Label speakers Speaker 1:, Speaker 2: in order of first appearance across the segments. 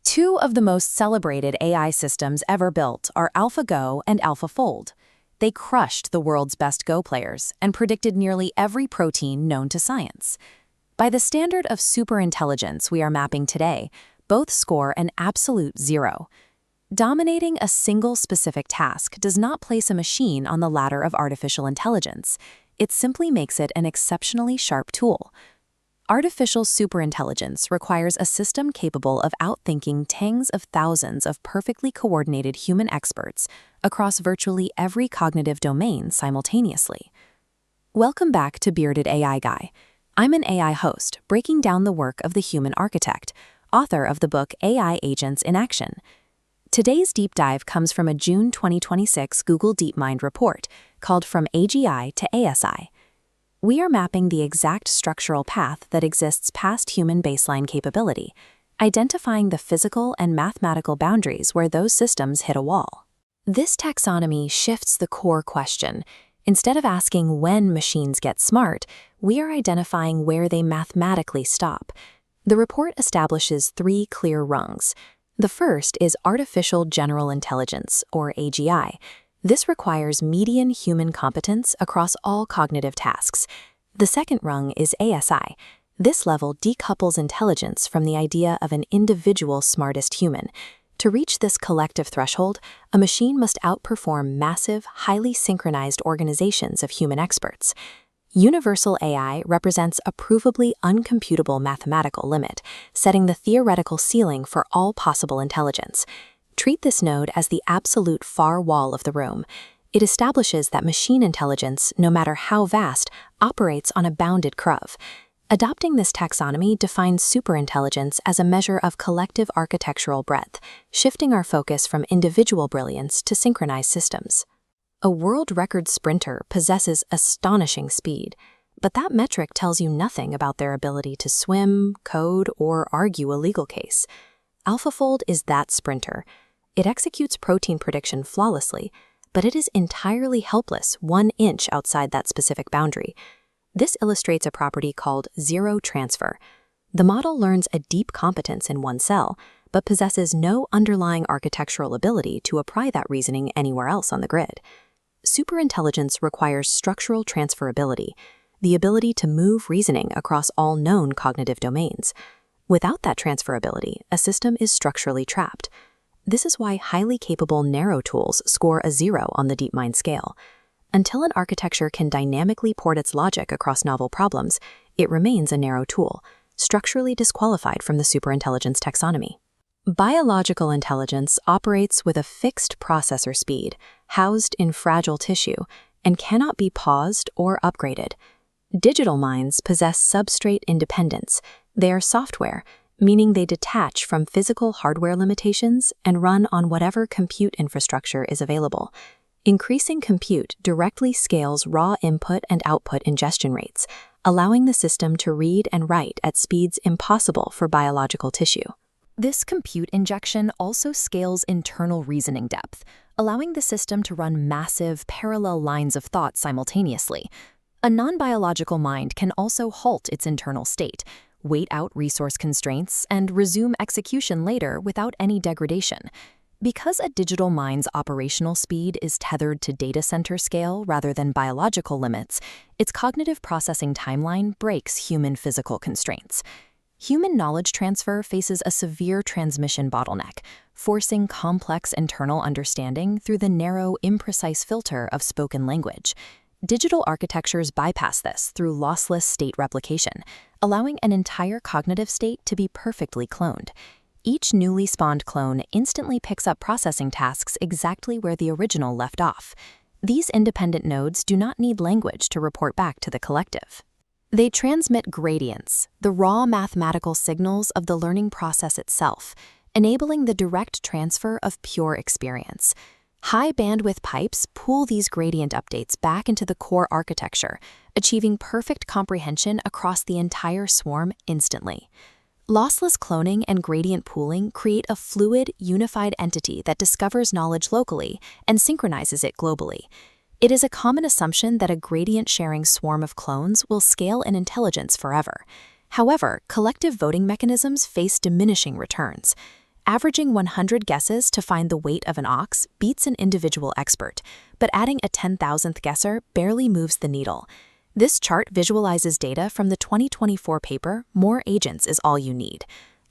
Speaker 1: Two of the most celebrated AI systems ever built are AlphaGo and AlphaFold. They crushed the world's best Go players and predicted nearly every protein known to science. By the standard of superintelligence we are mapping today, both score an absolute 0. Dominating a single specific task does not place a machine on the ladder of artificial intelligence. It simply makes it an exceptionally sharp tool. Artificial superintelligence requires a system capable of outthinking tens of thousands of perfectly coordinated human experts across virtually every cognitive domain simultaneously. Welcome back to Bearded AI Guy. I'm an AI host breaking down the work of the human architect, author of the book AI Agents in Action. Today's deep dive comes from a June 2026 Google DeepMind report called From AGI to ASI. We are mapping the exact structural path that exists past human baseline capability, identifying the physical and mathematical boundaries where those systems hit a wall. This taxonomy shifts the core question. Instead of asking when machines get smart, we are identifying where they mathematically stop. The report establishes 3 clear rungs. The first is artificial general intelligence, or AGI. This requires median human competence across all cognitive tasks. The second rung is ASI. This level decouples intelligence from the idea of an individual smartest human. To reach this collective threshold, a machine must outperform massive, highly synchronized organizations of human experts. Universal AI represents a provably uncomputable mathematical limit, setting the theoretical ceiling for all possible intelligence. Treat this node as the absolute far wall of the room. It establishes that machine intelligence, no matter how vast, operates on a bounded curve. Adopting this taxonomy defines superintelligence as a measure of collective architectural breadth, shifting our focus from individual brilliance to synchronized systems. A world record sprinter possesses astonishing speed, but that metric tells you nothing about their ability to swim, code, or argue a legal case. AlphaFold is that sprinter. It executes protein prediction flawlessly, but it is entirely helpless 1 inch outside that specific boundary. This illustrates a property called zero transfer. The model learns a deep competence in one cell, but possesses no underlying architectural ability to apply that reasoning anywhere else on the grid. Superintelligence requires structural transferability, the ability to move reasoning across all known cognitive domains. Without that transferability, a system is structurally trapped. This is why highly capable narrow tools score a 0 on the DeepMind scale. Until an architecture can dynamically port its logic across novel problems, it remains a narrow tool, structurally disqualified from the superintelligence taxonomy. Biological intelligence operates with a fixed processor speed, housed in fragile tissue, and cannot be paused or upgraded. Digital minds possess substrate independence. They are software, meaning they detach from physical hardware limitations and run on whatever compute infrastructure is available. Increasing compute directly scales raw input and output ingestion rates, allowing the system to read and write at speeds impossible for biological tissue. This compute injection also scales internal reasoning depth, allowing the system to run massive, parallel lines of thought simultaneously. A non-biological mind can also halt its internal state, wait out resource constraints, and resume execution later without any degradation. Because a digital mind's operational speed is tethered to data center scale rather than biological limits, its cognitive processing timeline breaks human physical constraints. Human knowledge transfer faces a severe transmission bottleneck, forcing complex internal understanding through the narrow, imprecise filter of spoken language. Digital architectures bypass this through lossless state replication, allowing an entire cognitive state to be perfectly cloned. Each newly spawned clone instantly picks up processing tasks exactly where the original left off. These independent nodes do not need language to report back to the collective. They transmit gradients, the raw mathematical signals of the learning process itself, enabling the direct transfer of pure experience. High bandwidth pipes pull these gradient updates back into the core architecture, achieving perfect comprehension across the entire swarm instantly. Lossless cloning and gradient pooling create a fluid, unified entity that discovers knowledge locally and synchronizes it globally. It is a common assumption that a gradient-sharing swarm of clones will scale in intelligence forever. However, collective voting mechanisms face diminishing returns. Averaging 100 guesses to find the weight of an ox beats an individual expert, but adding a 10,000th guesser barely moves the needle. This chart visualizes data from the 2024 paper, More Agents is All You Need.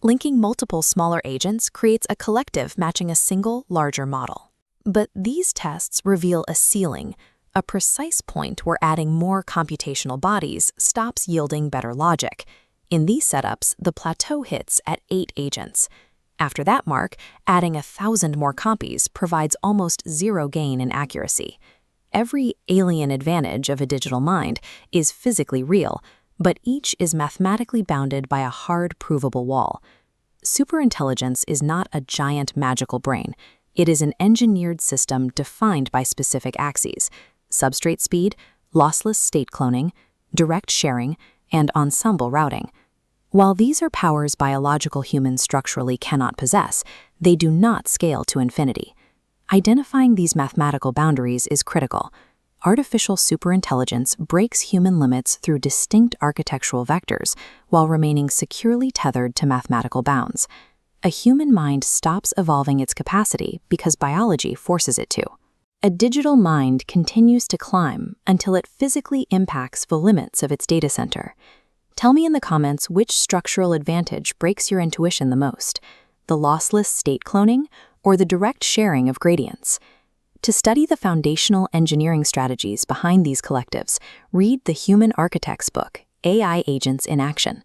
Speaker 1: Linking multiple smaller agents creates a collective matching a single, larger model. But these tests reveal a ceiling, a precise point where adding more computational bodies stops yielding better logic. In these setups, the plateau hits at 8 agents. After that mark, adding 1,000 more copies provides almost zero gain in accuracy. Every alien advantage of a digital mind is physically real, but each is mathematically bounded by a hard, provable wall. Superintelligence is not a giant magical brain. It is an engineered system defined by specific axes: substrate speed, lossless state cloning, direct sharing, and ensemble routing. While these are powers biological humans structurally cannot possess, they do not scale to infinity. Identifying these mathematical boundaries is critical. Artificial superintelligence breaks human limits through distinct architectural vectors while remaining securely tethered to mathematical bounds. A human mind stops evolving its capacity because biology forces it to. A digital mind continues to climb until it physically impacts the limits of its data center. Tell me in the comments which structural advantage breaks your intuition the most: the lossless state cloning or the direct sharing of gradients. To study the foundational engineering strategies behind these collectives, read the Human Architect's book, AI Agents in Action.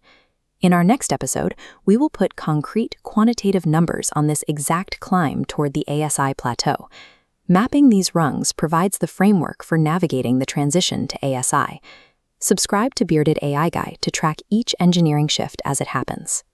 Speaker 1: In our next episode, we will put concrete quantitative numbers on this exact climb toward the ASI plateau. Mapping these rungs provides the framework for navigating the transition to ASI. Subscribe to Bearded AI Guy to track each engineering shift as it happens.